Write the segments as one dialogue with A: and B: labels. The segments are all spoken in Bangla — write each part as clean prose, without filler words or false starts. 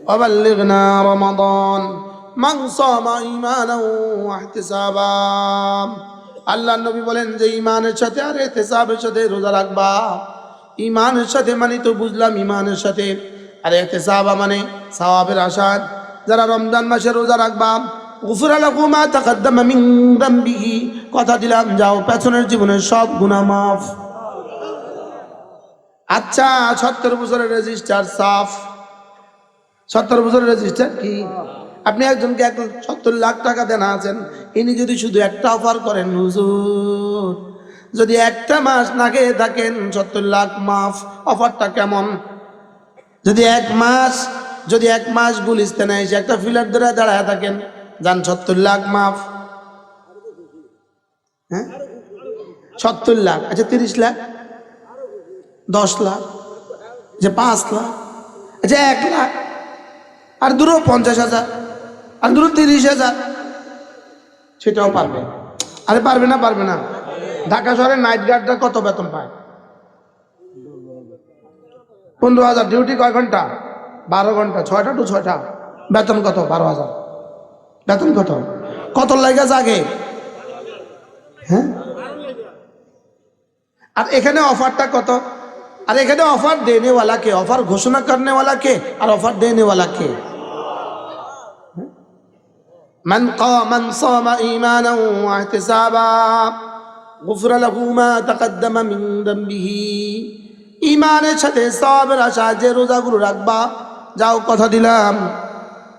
A: ওয়াবাল্লিগনা রমাদান মান সামা ঈমানান ওয়া ইহতিসাবা। আল্লাহর নবী বলেন যে ঈমানের সাথে আর ইহতিসাবের সাথে রোজা রাখবা। ঈমানের সাথে মানে তো বুঝলাম ঈমানের সাথে, আর ইহতিসাবা মানে সওয়াবের আশায়। যারা রমজান মাসে রোজা রাখবা, গুফিরা লাহু মা তাকাদ্দামা মিন যামবিহি, কথা দিলাম যাও পেছনের জীবনের সব গুনাহ মাফ। আচ্ছা 70 বছরের রেজিস্টার সাফ, 70 বছরের রেজিস্টার কি? আপনি একজনকে 70 লাখ টাকা দেনা আছেন, ইনি যদি শুধু একটা অফার করেন, হুজুর যদি একটা মাস না খেয়ে থাকেন 70 লাখ মাফ, অফারটা কেমন? যদি এক মাস গুলিস্তানে এসে একটা ফিলার ধরে দাঁড়ায় থাকেন, যান 70 লাখ মাফ। হ্যাঁ 70 লাখ, আচ্ছা 30 লাখ, 10 লাখ, আচ্ছা 5 লাখ, আচ্ছা 1 লাখ, আর দূর 50,000, আর দূর 30,000, সেটাও পারবে? আরে পারবে না। ঢাকা শহরের নাইট গার্ডরা কত বেতন পায়? 15,000। ডিউটি কয় ঘন্টা? 12 ঘন্টা, 6টা টু 6টা। বেতন কত? 12,000। বেতন কত? কত লাগা জাগে? হ্যাঁ, আর এখানে অফারটা কত? আর এখানে অফার দেনে वाला কে? অফার ঘোষণা करने वाला কে আর অফার দেনে वाला কে? মান সামা ঈমানান ওয়া ইহতিসাবা গুফিরা লাহু মা তাকাদ্দামা মিন যামবিহি। ঈমানের সাথে সওয়াবের আশায় যে রোজাগুলো রাখবা, যাও কথা দিলাম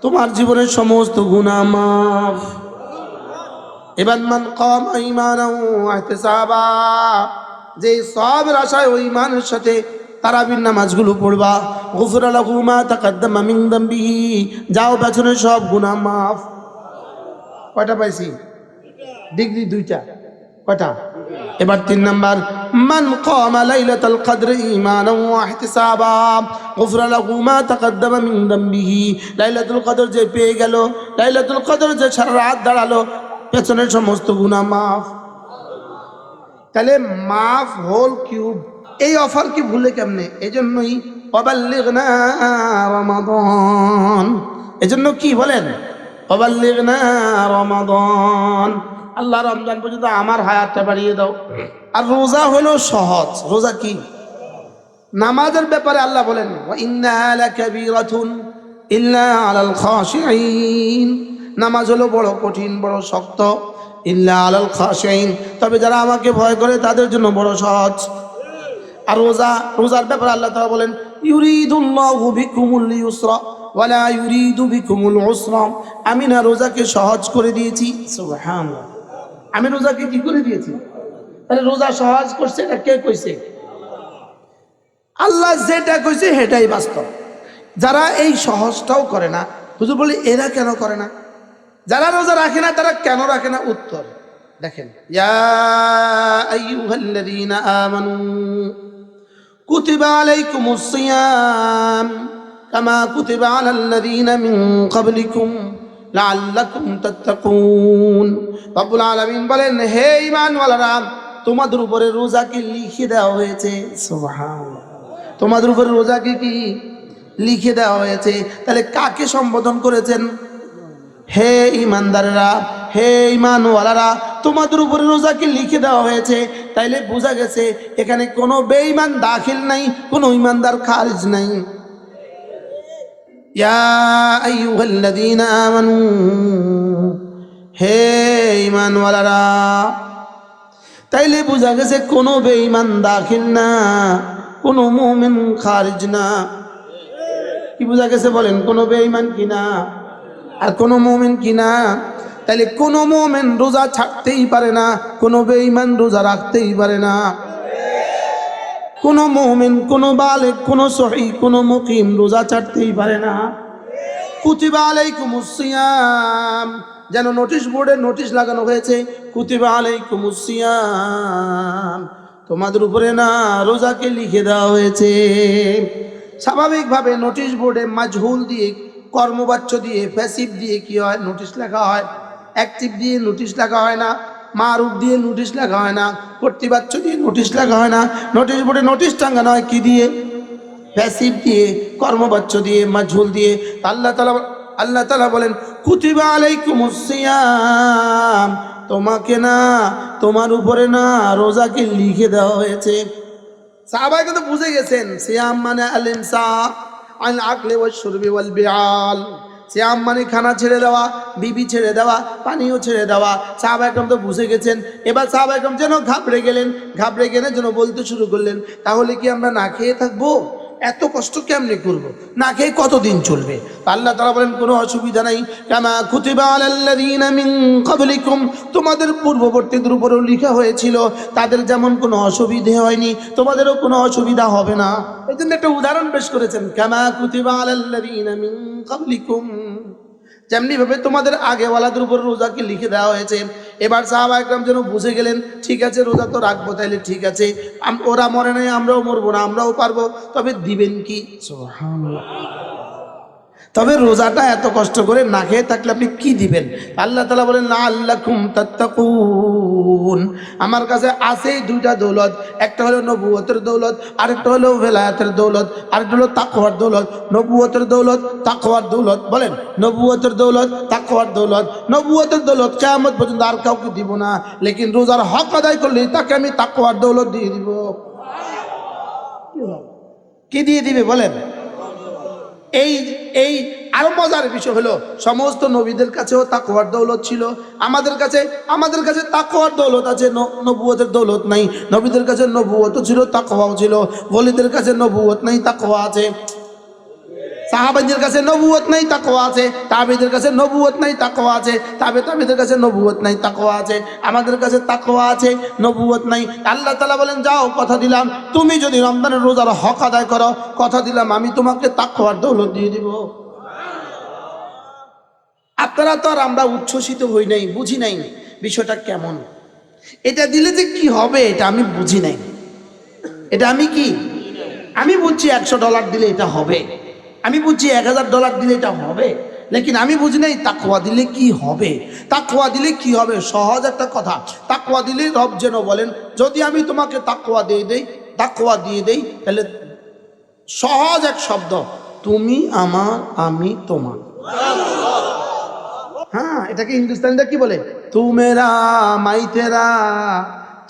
A: তোমার জীবনের সমস্ত গুনাহ মাফ। এবার মান কামা ঈমানান ওয়া ইহতিসাবা, যে সওয়াবের আশায় ওই ঈমানের সাথে তারাবির নামাজগুলো পড়বা, গুফিরা লাহু মা তাকাদ্দামা মিন যামবিহি, যাও পেছনের সব গুনাহ মাফ। কয়টা পাইছি? ডিগ্রি 2টা। কয়টা? এবার 3 নাম্বার, মান কামা লাইলাতুল কদর ঈমানান ওয়া ইহতিসাবা গুফিরা লাহু মা তাকাদ্দামা মিন যামবিহি। লাইলাতুল কদর যে পেয়ে গেল, লাইলাতুল কদর যে সারা রাত দাঁড়ালো, পেছনের সমস্ত গুনাহ মাফ। তাহলে মাফ হোল কিউব। এই অফার কি ভুলে কেমনে? এজন্যই ওয়াবাল্লিগনা রমাদান। এজন্য কি বলেন? ওয়াবাল্লিগনা রমাদান। আল্লাহ রমজান পর্যন্ত আমার হায়াতটা বাড়িয়ে দাও। আর রোজা হলো সহজ। রোজা কি? নামাজের ব্যাপারে আল্লাহ বলেন ওয়া ইন্নাহা লাকাবীরাতুন ইল্লা আলাল খাশিঈন। নামাজ হলো বড় কঠিন, বড় শক্ত। ইল্লা আলাল খাশিঈন, তবে যারা আমাকে ভয় করে তাদের জন্য বড় সহজ। আর রোজার ব্যাপারে আল্লাহ তাআলা বলেন ইউরিদুল্লাহু বিকুমুল ইউসরা ওয়ালা ইউরিদু বিকুমুল উসরা। আমি না রোজাকে সহজ করে দিয়েছি। সুবহানাল্লাহ, আমি রোজাকে কি করে দিয়েছি? তাহলে রোজা সহজ করছে এটা কে কইছে? আল্লাহ যেটা কইছে সেটাই বাস্তব। যারা এই সহজটাও করে না, হুজুর বলি এরা কেন করে না? যারা রোজা রাখে না তারা কেন রাখে না? উত্তর দেখেন, ইয়া আইয়ুহাল্লাযীনা আমানু কুতিবা আলাইকুমুস সিয়াম কামা কুতিবা আলাল্লাযীনা মিন ক্বাবলিকুম লাআল্লাকুম তাত্তাকুন। রব্বুল আলামিন বলেন, হে ঈমানওয়ালারা, তোমাদের উপরে রোজাকে লিখে দেওয়া হয়েছে। সুবহানাল্লাহ, তোমাদের উপরে রোজাকে কি লিখে দেওয়া হয়েছে? তাহলে কাকে সম্বোধন করেছেন? হে ঈমানদাররা, হে ঈমানওয়ালারা, তোমাদের উপরে রোজাকে লিখে দেওয়া হয়েছে। তাইলে বোঝা গেছে এখানে কোনো বেঈমান দাখিল নাই, কোনো ঈমানদার খারিজ নাই। ইয়া আইয়ুহাল্লাযীনা আমানু, হে ঈমানওয়ালারা। তাইলে বোঝা গেছে কোনো বেঈমান দাখিল না, কোনো মুমিন খারিজ না। কি বোঝা গেছে বলেন? কোনো বেঈমান কিনা আর কোনো মুমিন কিনা। তাইলে কোনো মুমিন রোজা ছাড়তেই পারে না, কোনো বেঈমান রোজা রাখতেই পারে না। কোনো মুমিন, কোনো বালিগ, কোনো সহি, কোনো মুকিম রোজা ছাড়তেই পারে না। কুতিবা আলাইকুমুস সিয়াম, যেন নোটিশ বোর্ডে নোটিশ লাগানো হয়েছে, কুতিবা আলাইকুমুস সিয়াম, তোমাদের উপরে না রোজাকে লিখে দেওয়া হয়েছে। স্বাভাবিকভাবে নোটিশ বোর্ডে মাজহুল দিয়ে, কর্মবাচ্য দিয়ে, প্যাসিভ দিয়ে কি হয়? নোটিশ লেখা হয়। অ্যাক্টিভ দিয়ে নোটিশ লেখা হয় না, মারুফ দিয়ে নোটিশ লেখা হয় না, কর্তৃবাচ্য দিয়ে নোটিশ লেখা হয় না। নোটিশ বোর্ডে নোটিশ টাঙ্গানো হয় কি দিয়ে? প্যাসিভ দিয়ে। কর্মবাচ্য দিয়ে, মাজহুল দিয়ে। আল্লাহ তাআলা বলেন কুতিবা আলাইকুমুস সিয়াম, তোমাকে না, তোমার উপরে না রোজাকে লিখে দেওয়া হয়েছে। সাহাবায়ে কিন্তু বুঝে গেছেন সিয়াম মানে আল ইমসাক আল আকলি ওয়াশ শুরবি ওয়াল বিআল। সিয়াম মানে খানা ছেড়ে দেওয়া, বিবি ছেড়ে দেওয়া, পানিও ছেড়ে দেওয়া। সাহাবায়ে কেরাম তো বুঝে গেছেন। এবার সাহাবায়ে কেরাম যেন ঘাবড়ে গেলেন যেন বলতে শুরু করলেন, তাহলে কি আমরা না খেয়ে থাকবো? এত কষ্ট কেমনে করব? না খেয়ে কতদিন চলবে? আল্লাহ তাআলা বলেন কোনো অসুবিধা নাই। কামা কুতিবা আলাল্লাযীনা মিন ক্বাবলিকুম, তোমাদের পূর্ববর্তীদের উপরেও লেখা হয়েছিল, তাদের যেমন কোনো অসুবিধা হয়নি তোমাদেরও কোনো অসুবিধা হবে না। এই জন্য একটা উদাহরণ পেশ করেছেন, কামা কুতিবা আলাল্লাযীনা মিন ক্বাবলিকুম, যেমনি ভাবে তোমাদের আগেওয়ালাদের উপর রোজাকে লিখে দেওয়া হয়েছে। এবার সাহাবায়ে কেরাম যেন বুঝে গেলেন, ঠিক আছে রোজা তো রাখবো, তাইলে ঠিক আছে, ওরা মরে নাই আমরাও মরবো না, আমরাও পারবো, তবে দিবেন কি? সুবহানাল্লাহ। তবে রোজাটা এত কষ্ট করে না খেয়ে থাকলে আপনি কি দিবেন? আল্লাহ তাআলা বলেন লাআল্লাকুম তাত্তাকুন, আমার কাছে আছে দুইটা দৌলত, একটা হলো নবুয়তের দৌলত, আরেকটা হলো ভেলায়াতের দৌলত, আরেকটা হলো তাকওয়ার দৌলত। নবুয়তের দৌলত, তাকওয়ার দৌলত, বলেন নবুয়তের দৌলত, তাকওয়ার দৌলত। নবুয়তের দৌলত কিয়ামত পর্যন্ত আর কাউকে দিব না, লেকিন রোজার হক আদায় করলে তাকে আমি তাকওয়ার দৌলত দিয়ে দিব। কি দিয়ে দিবে বলেন? এই এই আরো মজার বিষয় হলো, সমস্ত নবীদের কাছেও তাকওয়ার দৌলত ছিল, আমাদের কাছে তাকওয়ার দৌলত আছে, নবুয়তের দৌলত নাই। নবীদের কাছে নবুয়তও ছিল, তাকওয়াও ছিল। ওলিদের কাছে নবুয়ত নাই, তাকওয়া আছে। সাহাবাদের কাছে নবুয়ত নাই, তাকওয়া আছে। তাবেঈদের কাছে নবুয়ত নাই, তাকওয়া আছে। তাবেঈদের কাছে নবুয়ত নাই, তাকওয়া আছে। আমাদের কাছে তাকওয়া আছে, নবুয়ত নাই। আল্লাহ তাআলা বলেন যাও, কথা দিলাম তুমি যদি রমজানের রোজার হক আদায় করো, কথা দিলাম আমি তোমাকে তাকওয়ার দৌলত দিয়ে দিব। আপনারা তো আর আমরা উচ্ছ্বসিত হই নাই, বুঝি নাই বিষয়টা কেমন। এটা দিলে যে কি হবে এটা আমি বুঝি নাই। এটা আমি বুঝছি $100 দিলে এটা হবে, আমি বুঝছি $1000 দিলে এটা হবে, লেকিন আমি বুঝি নাই তাকওয়া দিলে কি হবে। তাকওয়া দিলে কি হবে? সহজ একটা কথা, তাকওয়া দিলে রব যেন বলেন যদি আমি তোমাকে তাকওয়া দিয়ে দেই, তাহলে সহজ এক শব্দ, তুমি আমার আমি তোমার। হ্যাঁ, এটাকে হিন্দুস্তানিরা কি বলে? তু মেরা মাই তেরা,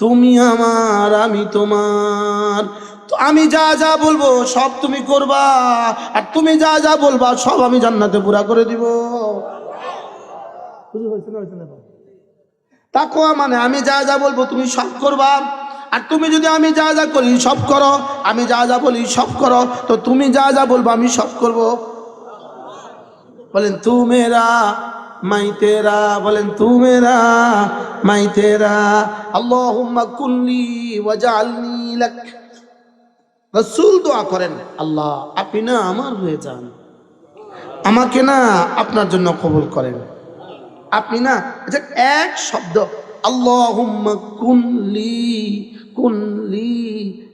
A: তুমি আমার আমি তোমার। তো আমি যা যা বলবো সব তুমি করবা, আর তুমি যা যা বলবা সব আমি জান্নাতে পুরা করে দিব। তাকওয়া মানে আমি যা যা বলবো তুমি সব করবা, আর তুমি যদি আমি যা যা করি সব করো, আমি যা যা বলি সব করো, তো তুমি যা যা বলবো আমি সব করব। বলেন তু মেরা মাই তেরা, বলেন তু মেরা মাই তেরা। আল্লাহুম্মা কুল্লি ওয়াজআলনি লাক। রাসূল দোয়া করেন, আল্লাহ আপনি না আমার হয়ে যান, আমাকে না আপনার জন্য কবুল করেন। আপনি না, আচ্ছা এক শব্দ আল্লাহুম্মা কুনলি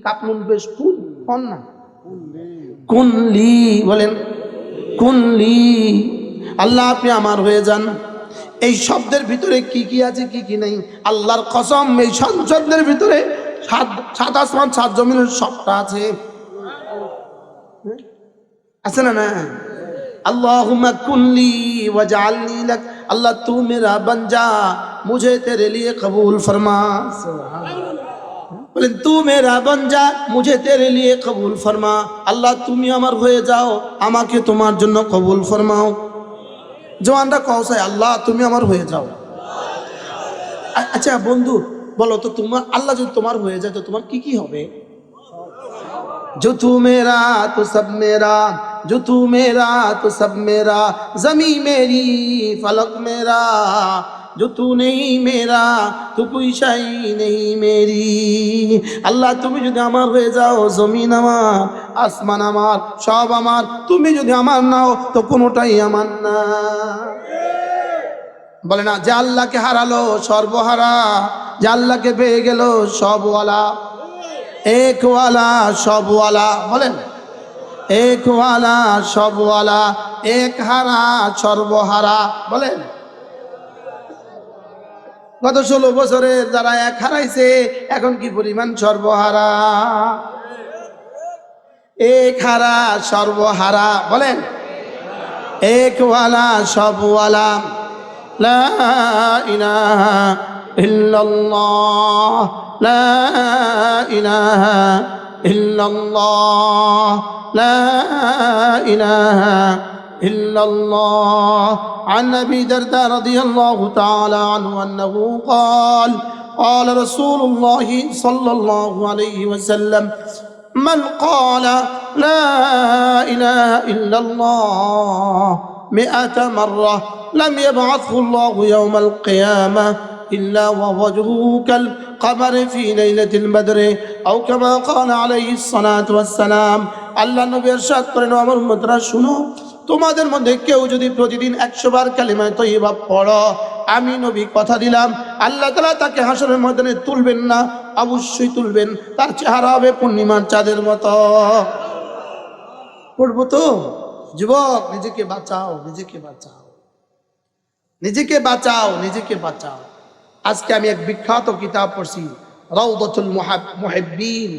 A: কাপনুন বেশ কুন হন না, কুনলি বলেন কুনলি, আল্লাহ আপনি আমার হয়ে যান। এই শব্দের ভিতরে কি কি আছে কি কি নেই, আল্লাহর কসম এই শব্দের ভিতরে সাত আসমান সাত জমিনের সবটা আছে, আছে না? না, अल्लाहुम्मा कुल्ली वजालनी लक, अल्लाह तू मेरा बन जा, मुझे तेरे लिए कबूल फरमा। बोले तू मेरा बन जा, मुझे तेरे लिए कबूल फरमा। अल्लाह তুমি আমার হয়ে যাও, আমাকে তোমার জন্য কবুল ফরমাও। জওয়ানরা কওসায় আল্লাহ তুমি আমার হয়ে যাও। আচ্ছা বন্ধু বলো তো, তোমার আল্লাহ যদি তোমার হয়ে যায় তো তোমার কি কি হবে? जो तू मेरा तो सब मेरा, जो तू मेरा तो सब मेरा, जमी मेरी फलक मेरा, जो तू नहीं मेरा तो कोई शाई नहीं मेरी। আল্লাহ তুমি যদি আমার হয়ে যাও, জমিন আমার আসমান আমার সব আমার, তুমি যদি আমার নাও তো কোনোটাই আমার না। বলে না যে আল্লাহকে হারালো সর্বহারা, যে আল্লাহকে পেয়ে গেল সবওয়ালা, একওয়ালা সবওয়ালা, বলেন একওয়ালা সবওয়ালা, এক হারা সর্বহারা, বলেন। গত 16 বছরের যারা এক হারাইছে এখন কি পরিমাণ সর্বহারা। এক হারা সর্বহারা, বলেন একওয়ালা সবওয়ালা, লা ইলাহা ইল্লাল্লাহ, লা ইলাহা ইল্লাল্লাহ, লা ইলাহা ইল্লাল্লাহ। عن أبي درداء رضي الله تعالى عنه أنه قال قال رسول الله صلى الله عليه وسلم من قال لا إله إلا الله 100 مرة لم يبعثه الله يوم القيامة إلا ووجهه كالقمر في ليلة البدر أو كما قال عليه الصلاة والسلام। আল্লাহ নবী ইরশাদ করেন, আমার উম্মতরা শুনো, তোমাদের মধ্যে কেউ যদি প্রতিদিন 100 বার কালিমা তয়্যিবা পড়ো, আমি নবী কথা দিলাম আল্লাহ তাআলা তাকে হাসরের ময়দানে তুলবেন না, অবশ্যই তুলবেন। তার চেহারা হবে পূর্ণিমার চাঁদের মতো। পড়বো তো? যুবক, নিজেকে বাঁচাও, নিজেকে বাঁচাও, নিজেকে বাঁচাও, নিজেকে বাঁচাও। আজকে আমি এক বিখ্যাত কিতাব পড়ছি, রাউদাতুল মুহিব্বিন,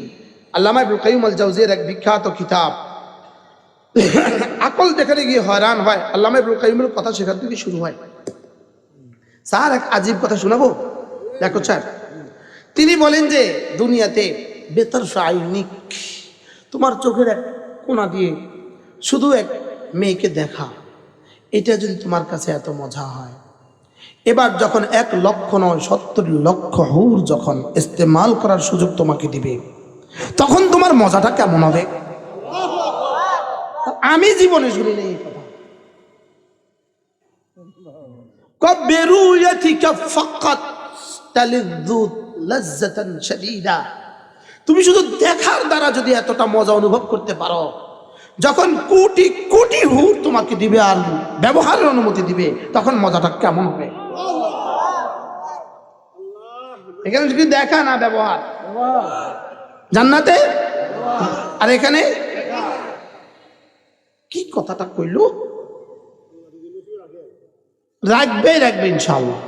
A: আল্লামা ইবনুল কাইয়্যিম আল জাওজির এক বিখ্যাত কিতাব। আকল দেখাতে গিয়ে হয়রান হয়। আল্লামা ইবনুল কাইয়্যিমের কথা শেখার থেকে শুরু হয়। স্যার, এক আজীব কথা শোনাবো, দেখো স্যার। তিনি বলেন যে দুনিয়াতে বেতরফা আইনিক, তোমার চোখের এক কোণা দিয়ে শুধু এক মেয়েকে দেখা, এটা যদি তোমার কাছে এত মজা হয়, এবার যখন 1 লক্ষ নয় 70 লক্ষ হুর যখন ইস্তেমাল করার সুযোগ তোমাকে দিবে, তখন তোমার মজাটা কেমন হবে? আমি জীবনে শুনি নাই এই কথা। কবেরুয়াতিকা ফাকাত তালিযু লাজ্জাতান শাদীদা, তুমি শুধু দেখার দ্বারা যদি এতটা মজা অনুভব করতে পারো, যখন কোটি কোটি হুর তোমাকে দিবে আর ব্যবহারের অনুমতি দিবে, তখন মজাটা কেমন হবে? এখানে যদি দেখা না ব্যবহার, জান্নাতে, আর এখানে কি কথাটা কইল? রাখবে রাখবে ইনশাআল্লাহ।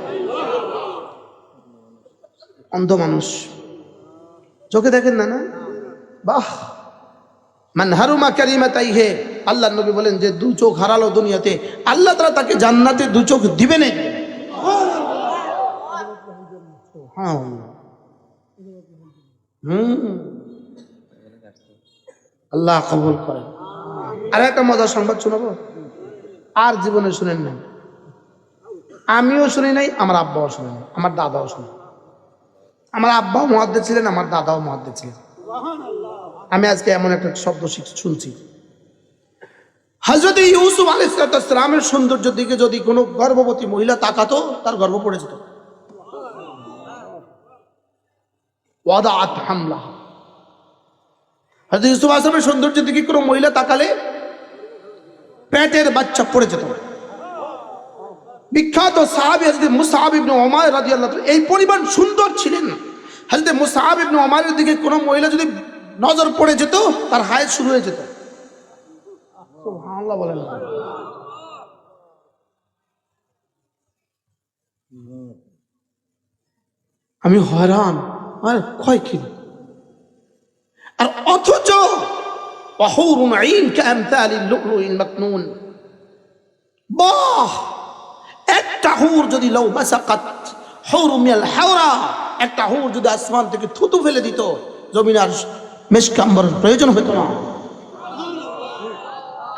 A: অন্ধ মানুষ, চোখে দেখেন না, না? বাহ, মান হারুমা কারিমাতাইহি, আল্লাহর নবী বলেন যে 2 চোখ হারালো দুনিয়াতে, আল্লাহ তাআলা তাকে জান্নাতে 2 চোখ দিবে না। আল্লাহ কবুল করেন। আর একটা মজার সংবাদ শোনাবো, আর জীবনে শুনেন না, আমিও শুনি নাই, আমার আব্বাও শুনে নাই, আমার দাদাও শুনে। আমার আব্বাও মুহাদ্দিস ছিলেন, আমার দাদাও মুহাদ্দিস ছিলেন। আমি আজকে এমন একটা শব্দ শুনছি, হযরত ইউসুফ আলাইহিস সালামের সৌন্দর্যের দিকে যদি কোনো গর্ভবতী মহিলা তাকাতো, তার গর্ভ পড়ে যেত। ওয়াদাআত হামলাহা, হযরত ইউসুফ আলাইহিস সালামের সৌন্দর্যের দিকে কোনো মহিলা তাকালে পেটের বাচ্চা পড়ে যেত। বিখ্যাত সাহাবী হযরত মুসআব ইবনে উমাইর রাদিয়াল্লাহু তাআলা এই পরিমাণ সুন্দর ছিলেন, হযরত মুসআব ইবনে উমাইরের দিকে কোনো মহিলা যদি নজর পড়ে যেত, তার হায়েজ শুরু হয়ে যেত। সুবহানাল্লাহ বলেন। আমি হয়রান, আর কয় কি, আর অথচ ওয়াহুরুন আইন কামসালিল লুলুইল মাকনুন, বাহ, একটা হুর যদি লাউ বাসাকাত হুর মিনাল হাওরা, একটা হুর যদি আসমান থেকে থুতু ফেলে দিত, জমিন আর মেশকাম্বরের প্রয়োজন হতো না,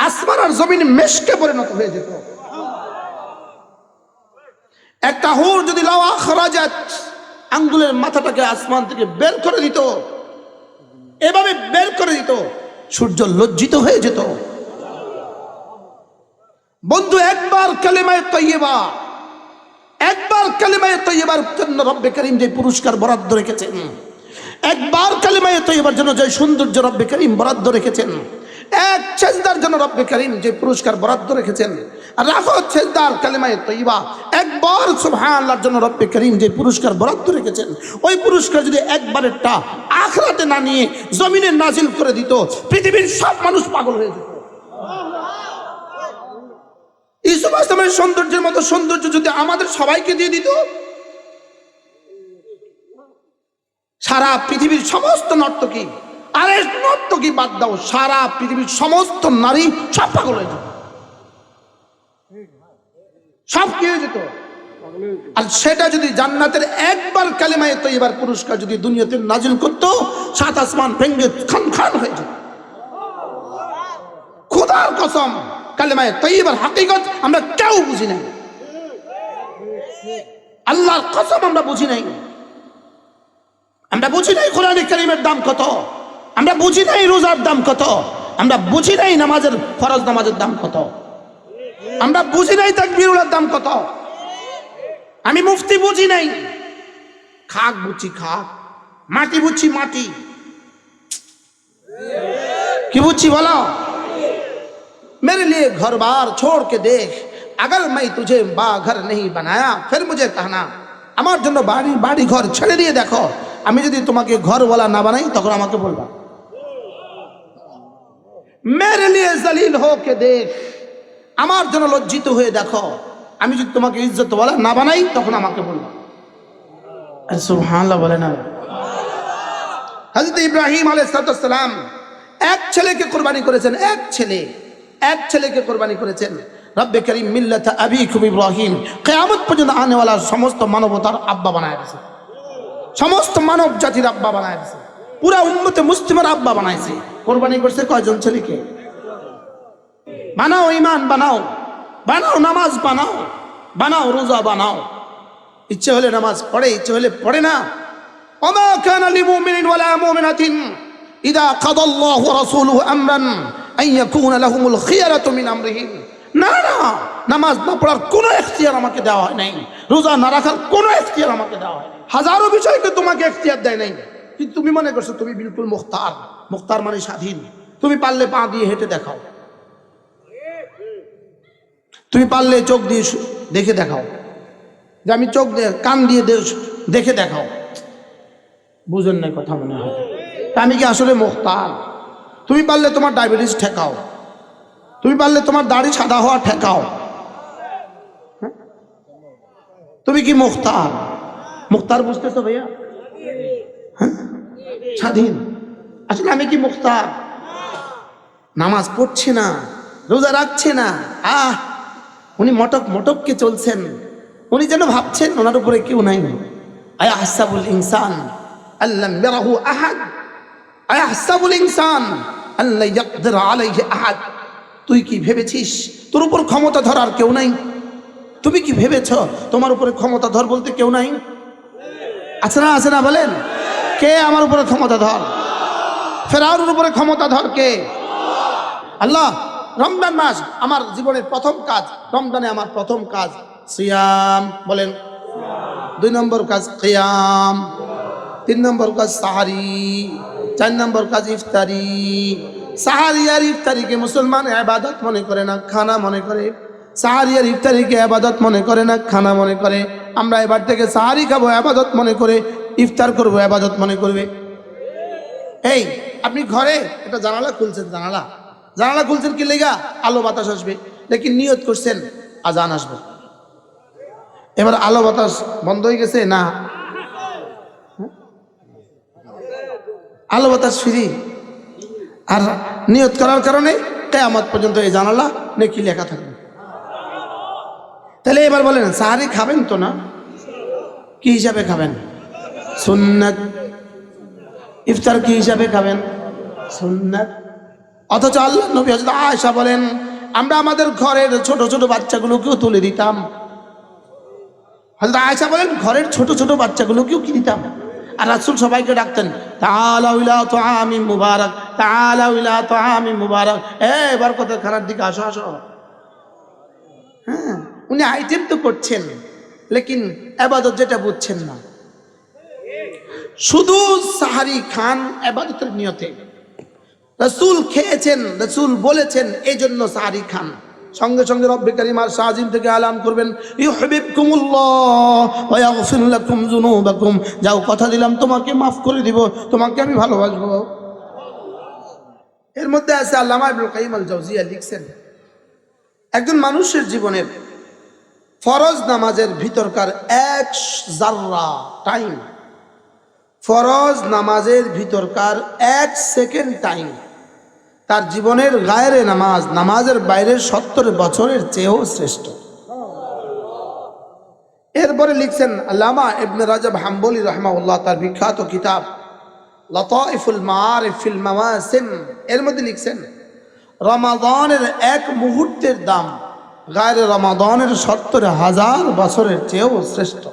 A: আসমান আর জমিন মেশকে পরিণত হয়ে যেত। একটা হুর যদি লাউ আখরাজাত, আঙ্গুলের মাথাটাকে আসমান থেকে বের করে দিত, এভাবে বের করে দিত, সূর্য লজ্জিত হয়ে যেত। বন্ধু, একবার কালেমায়ে তয়্যিবা, একবার কালেমায়ে তয়্যিবার জন্য রব্বে কারীম যে পুরস্কার বরাদ্দ রেখেছেন, একবার কালেমায়ে তয়্যিবার জন্য যে সৌন্দর্য রব্বে কারীম বরাদ্দ রেখেছেন, এক সেজদার জন্য রব্বে কারীম যে পুরস্কার বরাদ্দ রেখেছেন, আর রাফাত সেজদার কালেমায়ে তয়্যিবা একবার সুবহানাল্লাহর জন্য রব্বে কারীম যে পুরস্কার বরাদ্দ রেখেছেন, ওই পুরস্কার যদি একবারেরটা আখিরাতে না নিয়ে জমিনে নাজিল করে দিত, পৃথিবীর সব মানুষ পাগল হয়ে যেত। ইউসুফ আলাইহিস সালামের সৌন্দর্যের মতো সৌন্দর্য যদি আমাদের সবাইকে দিয়ে দিত, সারা পৃথিবীর সমস্ত নর্তকী আরে নর্তকী বাদ দাও, সারা পৃথিবীর সমস্ত নারী সব পাগল হয়ে যেত, সব কি হয়ে যেত। আর সেটা যদি জান্নাতের একবার কালিমায়ে তয়্যিবার পুরস্কার যদি দুনিয়াতে নাজিল করতো, সাত আসমান ভেঙে খান খান হয়ে যেত। খোদার কসম, কালিমায়ে তয়্যিবার হাকিকত আমরা কেউ বুঝি নাই, আল্লাহর কসম আমরা বুঝি নাই। আমরা বুঝি নাই কোরআনে কারীমের দাম কত, আমরা বুঝি নাই রোজার দাম কত, আমরা বুঝি নাই নামাজের ফরজ নামাজের দাম কত, আমরা বুঝি নাই তাকবীরের দাম কত। আমি মুফতি বুঝি নাই, খাক বুঝি খাক, মাটি বুঝি মাটি, কি বুঝি বলো? मेरे लिए घर बार छोड़ के देख, अगर मैं तुझे घर नहीं बनाया फिर मुझे कहना। আমার জন্য বাড়ি বাড়ি ঘর ছেড়ে দিয়ে দেখো, আমি যদি তোমাকে ঘরওয়ালা না বানাই তখন আমাকে বলবা। मेरे लिए जलील हो के देख, আমার জন্য লজ্জিত হয়ে দেখো, আমি যদি তোমাকে ইজ্জতওয়ালা না বানাই তখন আমাকে বলবা। সুবহানাল্লাহ বলে না। হযরত ইব্রাহিম আলাইহিস সালাম এক ছেলেকে কুরবানি করেছেন, এক ছেলেকে কুরবানি করেছেন। রব্বে করিম মিল্লাত আবিকুম ইব্রাহিম কিয়ামত পর্যন্ত আনে ওয়ালা সমস্ত মানবতার আব্বা বানায় দিয়েছে, সমস্ত মানব জাতির আব্বা বানায় দিয়েছে, পুরা উম্মতে মুসলিমের আব্বা বানাইছে। কুরবানি করছে কয়জন ছেলেকে? বানাও ঈমান, বানাও বানাও নামাজ, বানাও বানাও রোজা, বানাও। ইচ্ছে হলে নামাজ পড়ে, ইচ্ছে হলে পড়ে না। ওমা কানা লিমুমিনিন ওয়ালা মুমিনাতিন ইযা কাদাল্লাহু ওয়া রাসূলুহু আমরান আন ইয়াকুনা লাহুমুল খিয়ারাতু মিন আমরিহিম। না না, নামাজ না পড়ার কোনো ইখতিয়ার আমাকে দেওয়া হয় নাই, রোজা না রাখার কোনো ইখতিয়ার আমাকে দেওয়া হয় নাই, হাজারো বিষয়কে তোমাকে ইখতিয়ার দেয় নাই। কিন্তু তুমি মনে করছো তুমি বিলকুল মুখতার, মুখতার মানে স্বাধীন। তুমি পারলে পা দিয়ে হেঁটে দেখাও, তুমি পারলে চোখ দিয়ে দেখে দেখাও, যে আমি চোখ দিয়ে কান দিয়ে দেখে দেখাও। বুঝেন নাই কথা মনে হয়? আমি কি আসলে মুখতার? তুমি পারলে তোমার ডায়াবেটিস ঠেকাও, তুমি পারলে তোমার দাড়ি সাদা হওয়া ঠেকাও। তুমি কি মুখতার? মুখতার বুঝতেছো ভাইয়া? স্বাধীন। আসলে আমি কি মুখতার? নামাজ পড়ছে না, রোজা রাখছে না, উনি মটক মটককে চলছেন, উনি যেন ভাবছেন ওনার উপরে কেউ নাই। আয়াহসাবুল ইনসান আল্লাম ইয়ারাহু আহাদ, আয়াহসাবুল ইনসান আল্লা ইয়াকদির আলাইহি আহাদ। তুই কি ভেবেছিস তোর উপর ক্ষমতা ধরার কেউ নাই? তুমি কি ভেবেছ তোমার উপরে ক্ষমতা ধর বলতে কেউ নাই? আছে না, আছে না বলেন? কে আমার উপরে ক্ষমতা ধর? ফেরাউনের উপরে ক্ষমতা ধর কে? আল্লাহ। রমজান মাস আমার জীবনের প্রথম কাজ, রমজানে আমার প্রথম কাজ সিয়াম, বলেন। 2 নম্বর কাজ কিয়াম, 3 নম্বর কাজ সাহারি, 4 নম্বর কাজ ইফতারি। সাহারি আর ইফতারিকে মুসলমান ইবাদত মনে করে না, খানা মনে করে। সাহারি আর ইফতারিকে ইবাদত মনে করে না, খানা মনে করে। আমরা এবার থেকে সাহারি খাবো ইবাদত মনে করে, ইফতার করবো ইবাদত মনে করবে। এই আপনি ঘরে একটা জানালা খুলছেন, জানালা খুলছেন কি লেগা? আলো বাতাস আসবে, লেকিন নিয়ত করছেন আজান আসবে। এবার আলো বাতাস বন্ধ হয়ে গেছে না, আলো বাতাস ফ্রি, আর নিয়ত করার কারণে কিয়ামত পর্যন্ত এই জানালা নেকি লেখা থাকবে। তাহলে এবার বলেন সাহারি খাবেন তো না? কি হিসাবে খাবেন? সুন্নাত। ইফতার কি হিসাবে খাবেন? সুন্নাত। অথচ আল্লাহ নবী হযরত আয়েশা বলেন আমরা আমাদের ঘরের ছোট ছোট বাচ্চাগুলোকেও তুলে দিতাম। হযরত আয়েশা বলেন ঘরের ছোট ছোট বাচ্চাগুলোকেও কি দিতাম, আর রাসূল সবাইকে ডাকতেন তাআলাউ ইলা তুআমিন মুবারাক, তাআলাউ ইলা তুআমিন মুবারাক, এবার কত খানার দিকে আসো আসো। হ্যাঁ, উনি আইটেম তো করছেন, লেকিন ইবাদত যেটা বুঝছেন না। শুধু সাহারি খান ইবাদতের নিয়তে, রাসূল খেয়েছেন, রাসূল বলেছেন এই জন্য সাহারি খান। সঙ্গে সঙ্গে রব্বে কারীম আর শাহজিম থেকে আলান করবেন ইউহিব্বুকুমুল্লাহ ওয়া ইয়াগফির লাকুম যুনুবাকুম। যাও, কথা দিলাম তোমাকে মাফ করে দিব, তোমাকে আমি ভালোবাসবো। এর মধ্যে আছে আল্লামা ইবনুল কাইয়িম আল জাওজিয়া লিখছেন একজন মানুষের জীবনের ফরজ নামাজের ভিতরকার এক জাররা টাইম ফরজ নামাজের ভিতরকার 1 সেকেন্ড টাইম তার জীবনের গায়রে নামাজ, নামাজের বাইরের 70 বছরের চেয়েও শ্রেষ্ঠ। এরপরে লিখছেন আল্লামা ইবনে রাজব হাম্বলি রাহমাহুল্লাহ তার বিখ্যাত কিতাব লতাইফুল মাআরিফ ফিল মাওয়াসিম, এর মধ্যে লিখছেন রমাদানের 1 মুহূর্তের দাম গায়রে রমাদানের 70,000 বছরের চেয়েও শ্রেষ্ঠ।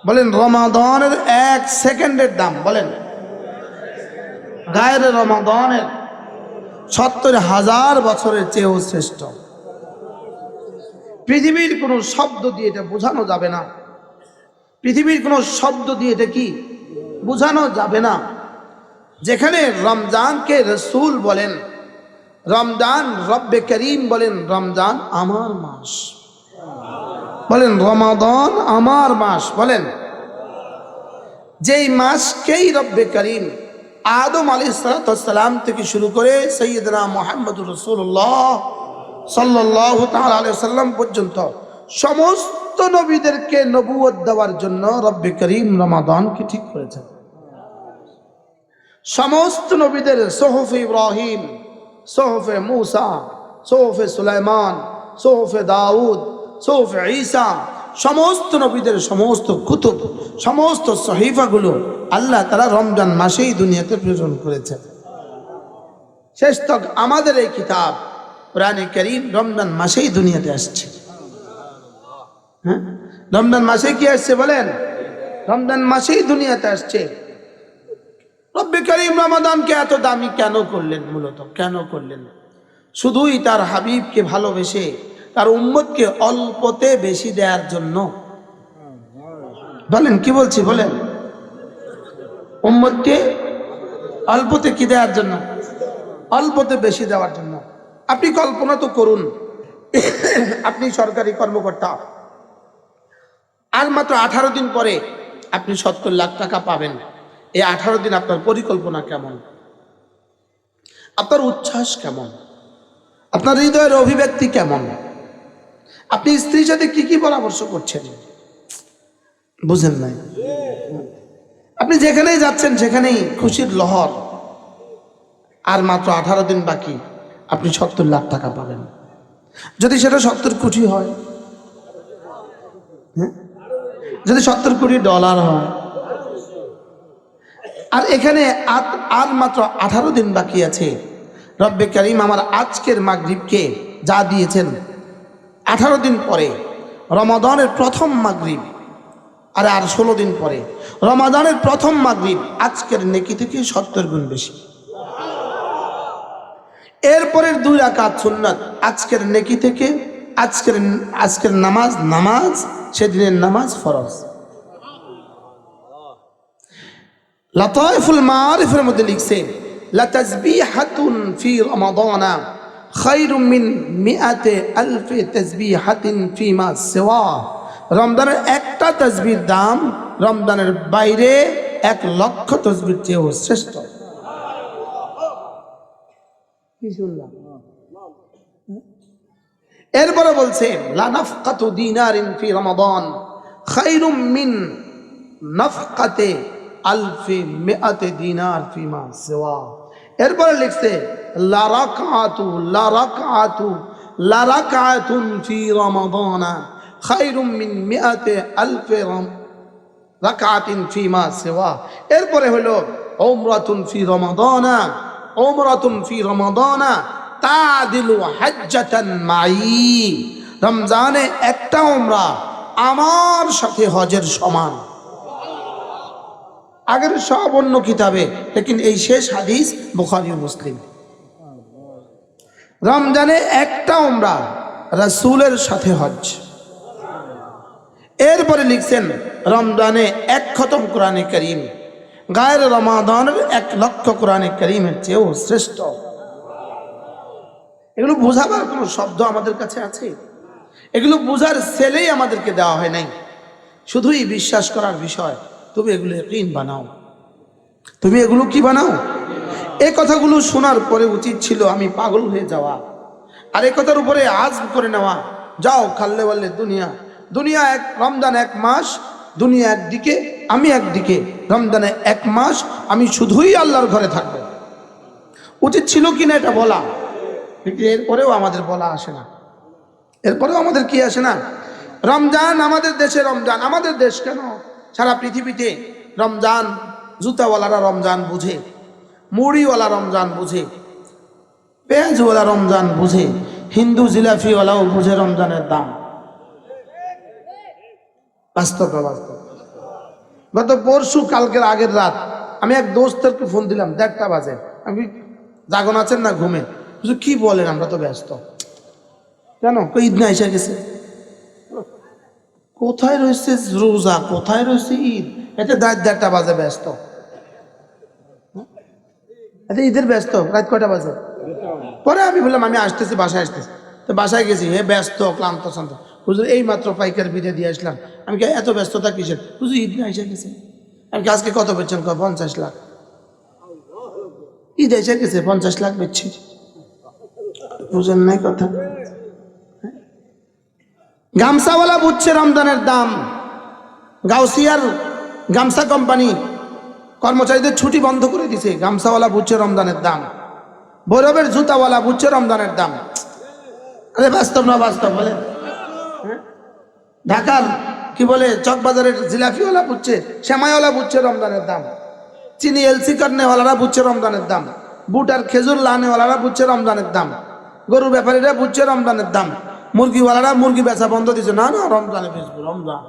A: বলেন রমাদানের 1 সেকেন্ডের দাম, বলেন গায়রে রমাদানের 70,000 বছরের চেয়েও শ্রেষ্ঠ। পৃথিবীর কোনো শব্দ দিয়ে এটা বোঝানো যাবে না, পৃথিবীর কোনো শব্দ দিয়ে এটা কি বোঝানো যাবে না। যেখানে রমজানকে রসুল বলেন, রমজান রব্বে করিম বলেন রমজান আমার মাস, বলেন রমাদান আমার মাস, বলেন যেই মাসকেই রব্বে করিম আদম আলাইহিস সালাম থেকে শুরু করে সাইয়্যিদনা মুহাম্মদুর রাসূলুল্লাহ সাল্লাল্লাহু তাআলা আলাইহি ওয়াসাল্লাম পর্যন্ত সমস্ত নবীদেরকে নবুয়ত দেওয়ার জন্য রব্বে করিম রমাদানকে ঠিক করেছেন। সমস্ত নবীদের সুহুফে ইব্রাহিম, সুহুফে মূসা, সুহুফে সুলাইমান, সুহুফে দাউদ, সুহুফে ঈসা, সমস্ত নবীদের সমস্ত কুতুব, সমস্ত সহিফাগুলো আল্লাহ তাআলা রমজান মাসেই দুনিয়াতে প্রেরণ করেছেন। শেষ তক আমাদের এই কিতাব কোরআনে কারীম রমজান মাসেই দুনিয়াতে আসছে। হ্যাঁ, রমজান মাসে কি আসছে বলেন? রমজান মাসেই দুনিয়াতে আসছে। রব্বে করিম রমাদানকে এত দামি কেন করলেন? মূলত কেন করলেন? শুধুই তার হাবিবকে ভালোবেসে তার উম্মতকে অল্পতে বেশি দেওয়ার জন্য। বলেন কি বলছি বলেন? উম্মতকে অল্পতে কি দেওয়ার জন্য? অল্পতে বেশি দেওয়ার জন্য। আপনি কল্পনা তো করুন, আপনি সরকারি কর্মকর্তা, আর মাত্র 18 দিন পরে আপনি 70 লাখ টাকা পাবেন। এই 18 দিন আপনার পরিকল্পনা কেমন? আপনার উচ্ছ্বাস কেমন? আপনার হৃদয়ের অভিব্যক্তি কেমন? আপনি স্ত্রীর সাথে কি কি পরামর্শ করছেন? বুঝেন নাই? আপনি যেখানেই যাচ্ছেন সেখানেই খুশির লহর। আর মাত্র 18 দিন বাকি, আপনি 70 লাখ টাকা পাবেন। যদি সেটা 70 কোটি হয়, যদি 70 কোটি ডলার হয়, আর এখানে আর মাত্র 18 দিন বাকি আছে। রব্বে করিম আমার আজকের মাগরিবকে যা দিয়েছেন, 18 দিন পরে রমাদানের প্রথম মাগরিব, আর 16 দিন পরে রমাদানের প্রথম মাগরিব আজকের নেকি থেকে 70 গুণ বেশি। এরপরের 2 রাকাত সুন্নাত আজকের নেকি থেকে, আজকের নামাজ সেদিনের নামাজ ফরজ। লতাইফুল মাআরিফের মধ্যে লিখছে লা তাসবিহাতুন ফি রমাদানা খায়রুম মিন মিআতি আলফি তাসবিহাতিন ফিমা সিওয়া। রমজানের একটা তাসবিহর দাম রমজানের বাইরে 1 লক্ষ তাসবিহর চেয়েও শ্রেষ্ঠ। কি শুনলাম? এরপরে বলছে লা নাফকাতু দিনারিন ফি রমাদান খায়রুম মিন নাফকাতে আলফি মিআতে দিনার ফিমা সিওয়া। এরপরে লিখছে লা রাকাতুন ফি রমাদানা খায়রুম মিন মিআতে আলফি রাকাতিন ফিমা সিওয়া। এরপরে হলো উমরাতুন ফি রমাদানা তাদিলু হাজ্জাতান মাই। রমজানে একটা উমরা আমার সাথে হজের সমান। আগের সব অন্য কিতাবে, লেকিন এই শেষ হাদিস বুখারী ও মুসলিম। রমজানে একটা উমরা রাসূলের সাথে হজ। এরপরে লিখছেন রমজানে 1 খতম কোরআনে কারীম গায়ের রমাদানের 1 লক্ষ কোরআনে কারীমের চেয়েও শ্রেষ্ঠ। এগুলো বোঝাবার কোনো শব্দ আমাদের কাছে আছে? এগুলো বোঝার ছেলেই আমাদেরকে দেওয়া হয় নাই, শুধুই বিশ্বাস করার বিষয়। তুমি এগুলো ইয়াকিন বানাও। তুমি এগুলো কি বানাও? এই কথাগুলো শোনার পরে উচিত ছিল আমি পাগল হয়ে যাওয়া, আর এই কথার উপরে আজম করে নেওয়া, যাও খাল্লে বললে দুনিয়া এক রমজান 1 মাস, দুনিয়া একদিকে আমি একদিকে রমজানে 1 মাস আমি শুধুই আল্লাহর ঘরে থাকবো। উচিত ছিল কিনা এটা বলা, কিন্তু এরপরেও আমাদের বলা আসে না, এরপরেও আমাদের কি আসে না। রমজান আমাদের দেশে, রমজান আমাদের দেশ কেন সারা পৃথিবীতে রমজান, জুতাওয়ালারা রমজান বুঝে, মুড়িওয়ালা রমজান বুঝে, পেঁয়াজওয়ালা রমজান বুঝে, হিন্দু জিলাফিওয়ালাও বুঝে রমজানের দাম। বাস্তব বাস্তব। গত পরশু কালকের আগের রাত আমি এক দোস্তেরকে ফোন দিলাম, 1:30 বাজে। আমি জাগন আছেন না ঘুমে, কি বলেন আমরা তো ব্যস্ত। কেন? ঈদ না এসে গেছে। কোথায় রয়েছে রোজা, কোথায় রয়েছে ঈদ? এতে 1:30 বাজে ব্যস্ত, এতে ঈদের ব্যস্ত। রাত কয়টা বাজে? পরে আমি বললাম আমি আসতেছি, বাসায় আসতেছি। তো বাসায় গেছি, হে ব্যস্ত, ক্লান্ত শান্ত। হুজুর এই মাত্র পাইকার বিদে দিয়ে আসলাম। আমি কি এত ব্যস্ততা কিসের? হুজুর ঈদ না এসে গেছে। আমি কি আজকে কত বেচছেন? 50 লাখ। ঈদ এসে গেছে, 50 লাখ বেচছি। বুঝেন নাই কথা? গামছাওয়ালা বুঝছে রমজানের দাম। গাউসিয়ার গামছা কোম্পানি কর্মচারীদের ছুটি বন্ধ করে দিছে। গামছাওয়ালা বুঝছে রমজানের দাম। ভৈরবের জুতাওয়ালা বুঝছে রমজানের দাম। আরে বাস্তব না বাস্তব বলে? ঢাকার কি বলে চকবাজারের জিলাফিওয়ালা বুঝছে, শ্যামাইওয়ালা বুঝছে রমজানের দাম। চিনি এলসি কাটনেওয়ালারা বুঝছে রমজানের দাম। বুট আর খেজুর লানেওয়ালারা বুঝছে রমজানের দাম। গরু ব্যাপারীরা বুঝছে রমজানের দাম। মুরগিওয়ালারা মুরগি বেচা বন্ধ দিচ্ছে, না না রমজানে বেচবো, রমজান।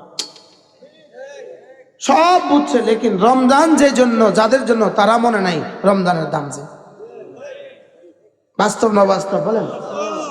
A: সব বুঝছে, লেকিন রমজান যে জন্য, যাদের জন্য, তারা মনে নাই রমজানের দাম যে। বাস্তব না বাস্তব বলেন?